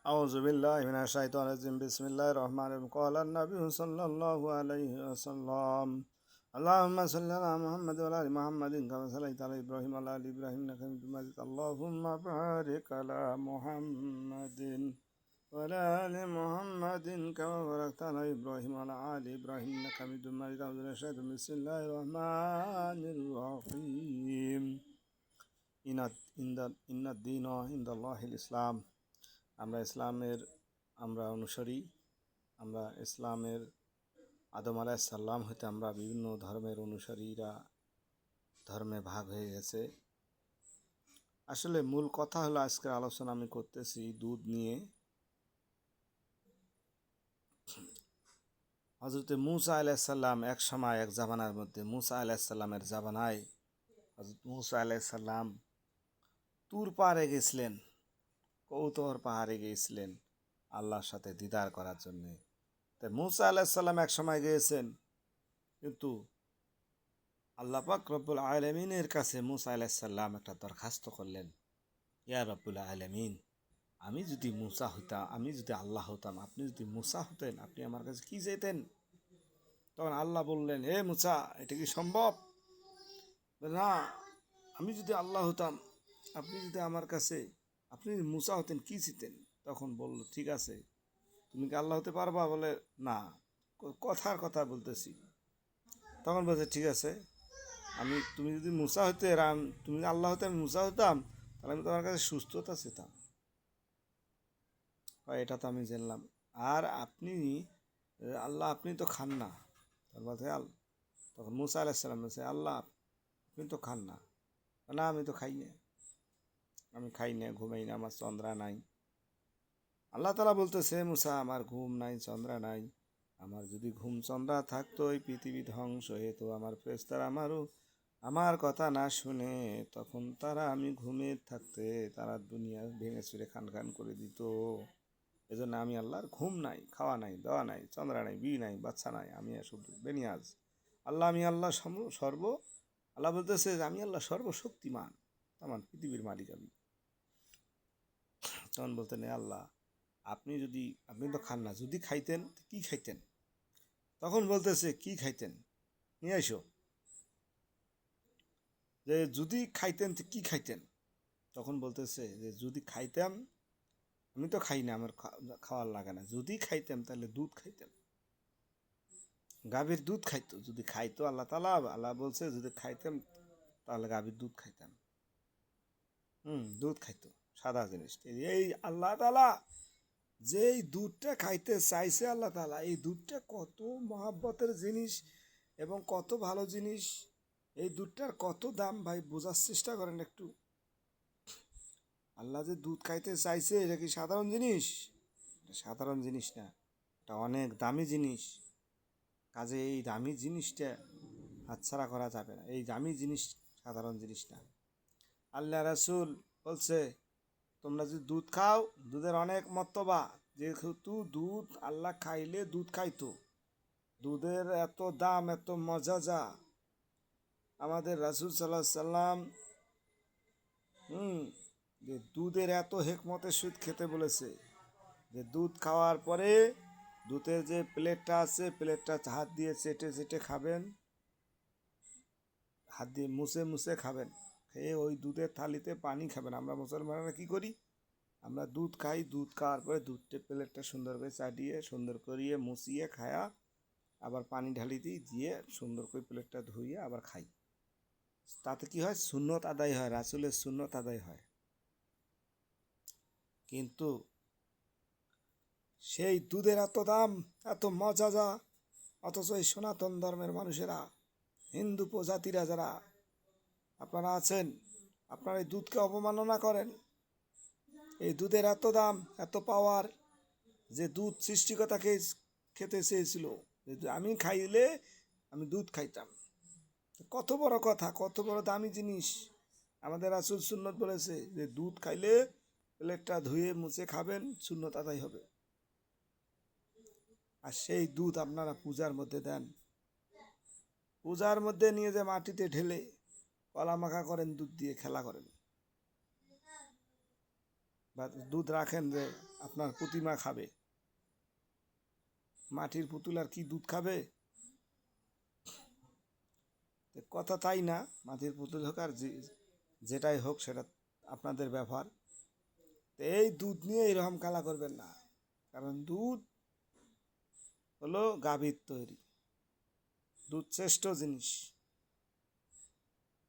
أعوذ بالله من الشيطان الرجيم بسم الله الرحمن الرحيم قال النبي صلى الله عليه وسلم اللهم صل على محمد وعلى آل محمد كما صليت على إبراهيم وعلى آل إبراهيم إنك حميد مجيد اللهم بارك على محمد وعلى آل محمد كما باركت على إبراهيم وعلى آل إبراهيم إنك حميد مجيد أعوذ بالله من الشيطان الرجيم بسم الله الرحمن الرحيم إن الدين عند الله الإسلام আমরা ইসলামের অনুসারী। আমরা ইসলামের আদম আলাইহিস সালাম হতে আমরা বিভিন্ন ধর্মের অনুসারীরা ধর্মে ভাগ হয়ে গেছে। আসলে মূল কথা হলো আজকের আলোচনা আমি করতেছি দুধ নিয়ে। হযরত মুসা আলাইহিস সালাম এক সময় এক জামানার মধ্যে মুসা আলাইহিস সালামের জামানায় হযরত মুসা আলাইহিস সালাম তুর পাহাড়ে গেছিলেন, কৌতহর পাহাড়ে গিয়েছিলেন আল্লাহর সাথে দিদার করার জন্যে। তাই মুসা আলাইহিস সালাম এক সময় গিয়েছেন, কিন্তু আল্লাহ পাক রব্বুল আলামিনের কাছে মুসা আলাইহিস সালাম একটা দরখাস্ত করলেন, ইয়া রব্বুল আলামিন, আমি যদি মুসা হইতাম, আমি যদি আল্লাহ হতাম, আপনি যদি মুসা হতেন, আপনি আমার কাছে কি চাইতেন? তখন আল্লাহ বললেন, হে মুসা, এটা কি সম্ভব? না, আমি যদি আল্লাহ হতাম, আপনি যদি আমার কাছে, আপনি মুসা হতেন, কি চাইতেন? তখন বলল, ঠিক আছে, তুমি কি আল্লাহ হতে পারবা? বলে, না, কথার কথা বলতেছি। তখন বলছে, ঠিক আছে, তুমি যদি মুসা হতে, তুমি আল্লাহ হতে, আমি মুসা হতাম, তাহলে আমি তোমার কাছে সুস্থতা চেতাম। এটা তো আমি জানলাম। আর আপনি আল্লাহ, আপনি তো খান না। তার বলছে তখন মুসা আলাইহিস সালাম বলছে, আল্লাহ, আপনি তো খান না। না, আমি তো খাই না, আমি খাই না, ঘুমাই না, আমার চন্দ্রা নাই। আল্লাহ তাআলা বলতেছে, মুসা, আমার ঘুম নাই, চন্দ্রা নাই। আমার যদি ঘুম চন্দ্রা থাকতো, এই পৃথিবী ধ্বংস হতো। আমার ফেরেশতারা আমার কথা না শুনে, তখন তারা আমি ঘুমে থাকতে তারা দুনিয়া ভেঙে চুরে খান খান করে দিত। এজন্য আমি আল্লাহর ঘুম নাই, খাওয়া নাই, দেওয়া নাই, চন্দ্রা নাই, বি নাই, বাচ্চা নাই, আমি শুধু বেনিয়াজ আল্লাহ। আমি আল্লাহ আল্লাহ বলতেছে যে আমি আল্লাহ সর্বশক্তিমান, আমার পৃথিবীর মালিক আমি। তখন বলতেন, আল্লাহ, আপনি তো খান না, যদি খাইতেন কি খাইতেন? তখন বলতেছে, কি খাইতেন নিয়ে এসো, যে যদি খাইতেন তো কি খাইতেন? তখন বলতেছে যে যদি খাইতাম, আমি তো খাই না, আমার খাওয়ার লাগে না, যদি খাইতাম তাহলে দুধ খাইতাম, গাভীর দুধ খাইতো। যদি খাইতো আল্লাহ বলছে যদি খাইতাম তাহলে গাভীর দুধ খাইতাম। দুধ খাইতো, সাদা জিনিস। এই আল্লাহ তাআলা যেই দুধটা খাইতে চাইছে, আল্লাহ তাআলা এই দুধটা কত মহাব্বতের জিনিস এবং কত ভালো জিনিস, এই দুধটার কত দাম ভাই, বোঝার চেষ্টা করেন একটু। আল্লাহ যে দুধ খাইতে চাইছে, এটা কি সাধারণ জিনিস? এটা সাধারণ জিনিস না, এটা অনেক দামি জিনিস। কাজে এই দামি জিনিসটা হাতছাড়া করা যাবে না। এই দামি জিনিস সাধারণ জিনিস না। আল্লাহ রাসূল বলছে, তোমরা যদি দুধ খাও, দুধের অনেক মর্তবা। যেহেতু দুধ আল্লাহ খাইলে দুধ খাইতো, দুধের এত দাম, এত মজা যা আমাদের রাসূল সাল্লাল্লাহু আলাইহি সাল্লাম যে দুধের এত হেকমতের সহিত খেতে বলেছে, যে দুধ খাওয়ার পরে দুধের যে প্লেটটা আছে, প্লেটটা হাত দিয়ে চেটে চেটে খাবেন, হাত দিয়ে মুছে মুছে খাবেন। খেয়ে ওই দুধের থালিতে পানি খাবেন। আমরা মুসলমানরা কি করি? আমরা দুধ খাই, দুধ খাওয়ার পরে দুধটা প্লেটটা সুন্দর করে চাটিয়ে সুন্দর করিয়ে মুছিয়ে খায়া আবার পানি ঢালি দিই, দিয়ে সুন্দর করে প্লেটটা ধুইয়ে আবার খাই। তাতে কি হয়? সুন্নত আদায় হয়, রাসূলের সুন্নত আদায় হয়। কিন্তু সেই দুধের এত দাম, এত মজা যা, অথচ এই সনাতন ধর্মের মানুষেরা, হিন্দু প্রজাতিরা যারা আপনারা আছেন, আপনারা এই দুধকে অবমাননা করেন। এই দুধের এত দাম, এত পাওয়ার, যে দুধ সৃষ্টিকর্তাকে খেতে চেয়েছিল, আমি খাইলে আমি দুধ খাইতাম। কত বড় কথা, কত বড় দামি জিনিস। আমাদের রাসূল সুন্নত বলেছে যে দুধ খাইলে প্লেটটা ধুয়ে মুছে খাবেন, সুন্নত আদায় হবে। আর সেই দুধ আপনারা পূজার মধ্যে দেন, পূজার মধ্যে নিয়ে যে মাটিতে ঢেলে কলা মাখা করেন, দুধ দিয়ে খেলা করেন। বা দুধ রাখেন যে আপনার প্রতিমা খাবে, মাটির পুতুল আর কি দুধ খাবে? কথা তাই না, মাটির পুতুল হোক আর যেটাই হোক সেটা আপনাদের ব্যাপার। এই দুধ নিয়ে এরকম খেলা করবেন না, কারণ দুধ হলো গাভীর তৈরি, দুধ শ্রেষ্ঠ জিনিস।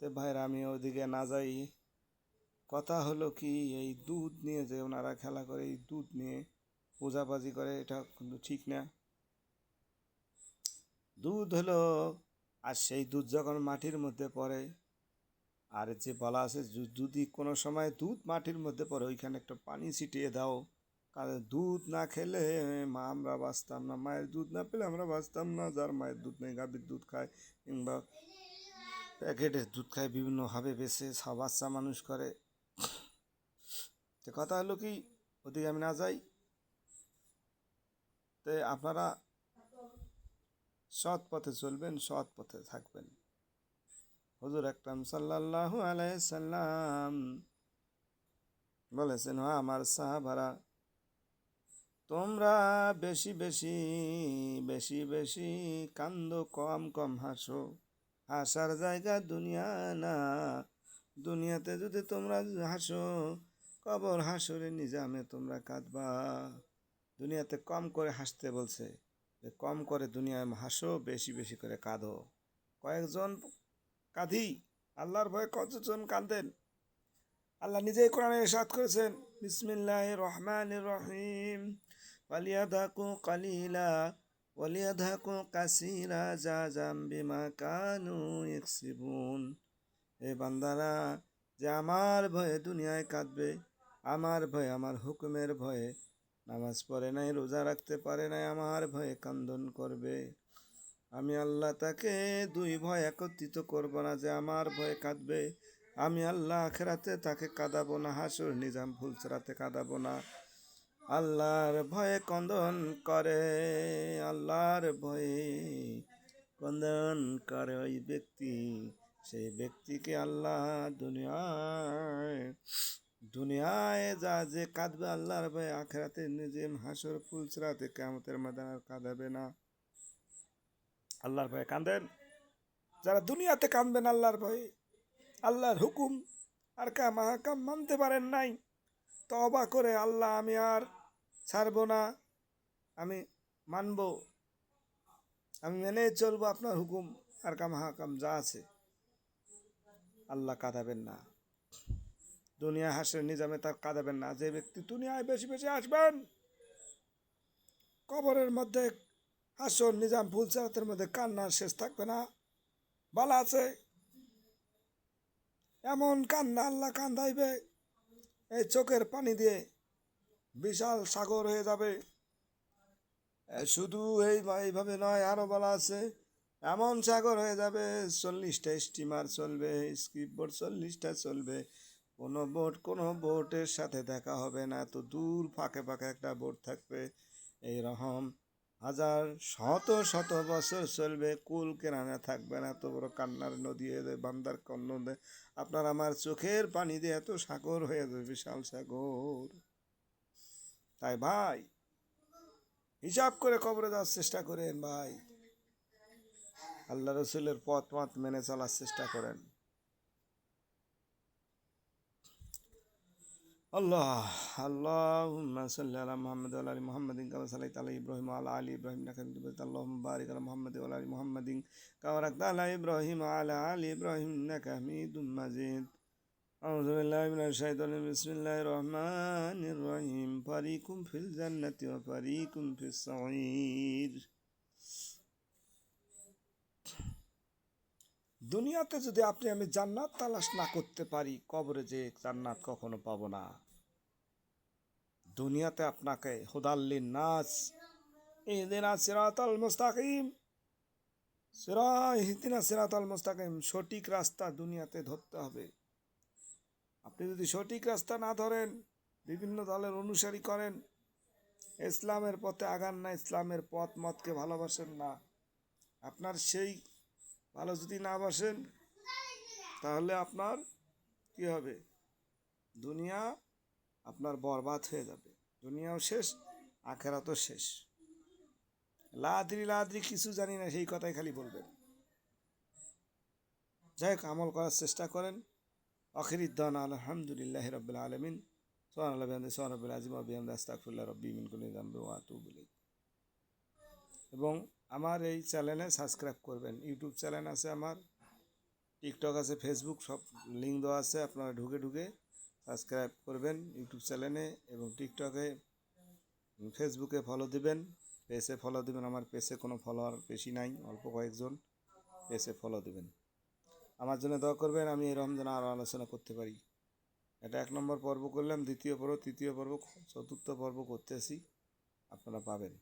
তো ভাইরা আমি ওদিকে না যাই, কথা হলো কি, এই দুধ নিয়ে যে ওনারা খেলা করে, এই দুধ নিয়ে পূজাবাজি করে, এটা কিন্তু ঠিক না। দুধ হলো, আর সেই দুধ যখন মাটির মধ্যে পড়ে, আর যে বলা আছে যদি কোনো সময় দুধ মাটির মধ্যে পড়ে ওইখানে একটা পানি ছিটিয়ে দাও, কারণ দুধ না খেলে আমরা বাঁচতাম না, মায়ের দুধ না পেলে আমরা বাঁচতাম না। যার মায়ের দুধ নেই, গাভীর দুধ খায় কিংবা প্যাকেটের দুধ খায়, বিভিন্নভাবে বেছে বাচ্চা মানুষ করে। তো কথা হলো কি, ওদিকে আমি না যাই। তো আপনারা সৎ পথে চলবেন, সৎ পথে থাকবেন। হুজুর আকরাম সাল্লাল্লাহু আলাইহি সাল্লাম বলেছেন, আমার সাহাবারা, তোমরা বেশি বেশি বেশি বেশি কান্দো, কম কম হাসো। হাসার জায়গা দুনিয়া না, দুনিয়াতে যদি তোমরা হাসো, কবর হাসরে নিজামে তোমরা কাঁদবা। দুনিয়াতে কম করে হাসতে বলছে, যে কম করে দুনিয়ায় হাসো, বেশি বেশি করে কাঁদো। কয়েকজন কাঁদি, আল্লাহর ভয়ে কতজন কাঁদেন? আল্লাহ নিজেই কোরআনে ইরশাদ করেছেন, বিসমিল্লাহির রহমানির রহিম, ওয়ালিয়াদহাকু কালিলা ওয়ালিয়াদহাকু কাসীরা জাযাম বিমা কানু ইয়াকসিবুন। এ বান্দারা, যে আমার ভয়ে দুনিয়ায় কাঁদবে, আমার ভয়ে, আমার হুকুমের ভয়ে নামাজ পড়ে নাই, রোজা রাখতে পারে নাই, আমার ভয়ে কান্দন করবে, আমি আল্লাহ তাকে দুই ভয় একত্রিত করব না, যে আমার ভয়ে কাঁদবে, আমি আল্লাহ আখেরাতে তাকে কাঁদাবো না, হাসুর নিজাম ফুলসরাতে কাঁদাবো না। আল্লাহর ভয়ে কন্দন করে, আল্লাহর ভয়ে কন্দন করে ওই ব্যক্তি, সেই ব্যক্তিকে আল্লাহ দুনিয়ায় যা যে কাঁদবে আল্লাহর ভয়ে, আখেরাতে নিজাম হাসুর ফুলসরাতে কিয়ামতের ময়দানে আর কাঁদাবে না। আল্লাহর ভয়ে কাঁদেন যারা, দুনিয়াতে কাঁদবেন আল্লাহর ভয়ে, আল্লাহর হুকুম আর মাহকাম মানতে পারেন নাই, তওবা করে আল্লাহ আমি আর ছাড়ব না, আমি মানব, আমি মেনে চলবো আপনার হুকুম আর মাহকাম যা আছে, আল্লাহ কাঁদাবেন না। দুনিয়া হাসের নিজামে তার কাঁদাবেন না। যে ব্যক্তি দুনিয়ায় বেশি বেশি আসবেন, কবরের মধ্যে হাসর নিজাম ফুলসরাতের মধ্যে কান্নার শেষ থাকবে না। বলা আছে, এমন কান্না আল্লাহ কান্দাইবে, এই চোখের পানি দিয়ে বিশাল সাগর হয়ে যাবে। শুধু এইভাবে নয়, আরো বলা আছে, এমন সাগর হয়ে যাবে, 40টা স্টিমার চলবে, স্কিপ বোট 40টা চলবে, কোনো বোটের সাথে দেখা হবে না, এত দূর ফাঁকে ফাঁকে একটা বোট থাকবে। এইরকম হাজার শত শত বছর চলবে, কুল কেরানা থাকবে না, এত বড় কান্নার নদী বান্দার কন্নদে আপনার আমার চোখের পানি দিয়ে এত সাগর হয়ে যাবে, বিশাল সাগর। তাই ভাই, হিসাব করে কবরে যাওয়ার চেষ্টা করেন ভাই, আল্লাহ রসুলের পথ মেনে চলার চেষ্টা করেন। আল্লাহ আল্লাহুম্মা সাল্লি আলা মুহাম্মাদ ওয়া আলা আলি মুহাম্মাদিন কামা সাল্লাইতা আলা ইব্রাহিম ওয়া আলা আলি ইব্রাহিম ইন্নাকা হামিদুম মাজিদ। আল্লাহুম্মা বারিক আলা মুহাম্মাদ ওয়া আলা আলি মুহাম্মাদিন কামা বারাকতা আলা ইব্রাহিম ওয়া আলা আলি ইব্রাহিম ইন্নাকা হামিদুম মাজিদ। আউযু বিল্লাহি মিনাশ শাইতানির বিসমিল্লাহির রহমানির রহিম। ফারিকুম ফিল জান্নাতি ওয়া ফারিকুম ফিস সাঈর। দুনিয়াতে যদি আপনি আমি জান্নাত তালাশ না করতে পারি, কবরে যে জান্নাত কখনো পাবো না। দুনিয়াতে আপনাকে হুদাল্লিন নাস, ইহদিনা সিরাতাল মুস্তাকিম, ইহদিনা সিরাতাল মুস্তাকিম, সঠিক রাস্তা দুনিয়াতে ধরতে হবে। আপনি যদি সঠিক রাস্তা না ধরেন, বিভিন্ন দলের অনুসারী করেন, ইসলামের পথে আগান না, ইসলামের পথ মতকে ভালোবাসেন না, আপনার সেই ভালো যদি না বাসেন, তাহলে আপনার কি হবে? দুনিয়া আপনার বরবাদ হয়ে যাবে, দুনিয়াও শেষ, আখেরাতও শেষ। লাদ্রি লাদ্রি কিছু জানি না সেই কথাই খালি বলবেন। যাই হোক, আমল করার চেষ্টা করেন। আখির দান আলহামদুলিল্লাহ রাব্বিল আলামিন। সুবহানাল্লাহি ওয়া বিহামদিহি সুবহানাল্লাহিল আযীম ওয়া বিহামদিহি আস্তাগফিরুল্লাহ রাব্বি মিন কুল্লি যামবি ওয়া আতুবু ইলাইহি। এবং আমার এই চ্যানেলে সাবস্ক্রাইব করবেন। ইউটিউব চ্যানেল আছে আমার, টিকটক আছে, ফেসবুক, সব লিঙ্ক দেওয়া আছে, আপনারা ঢুকে ঢুকে সাবস্ক্রাইব করবেন ইউটিউব চ্যানেলে এবং টিকটকে, ফেসবুকে ফলো দিবেন, পেজে ফলো দিবেন। আমার পেজে কোনো ফলোয়ার বেশি নাই, অল্প কয়েকজন, পেজে ফলো দিবেন। আমার জন্য দোয়া করবেন, আমি এই রমজানে আরও আলোচনা করতে পারি। এটা 1 নম্বর পর্ব করলাম, দ্বিতীয় পর্ব, তৃতীয় পর্ব, চতুর্থ পর্ব করতেছি, আপনারা পাবেন।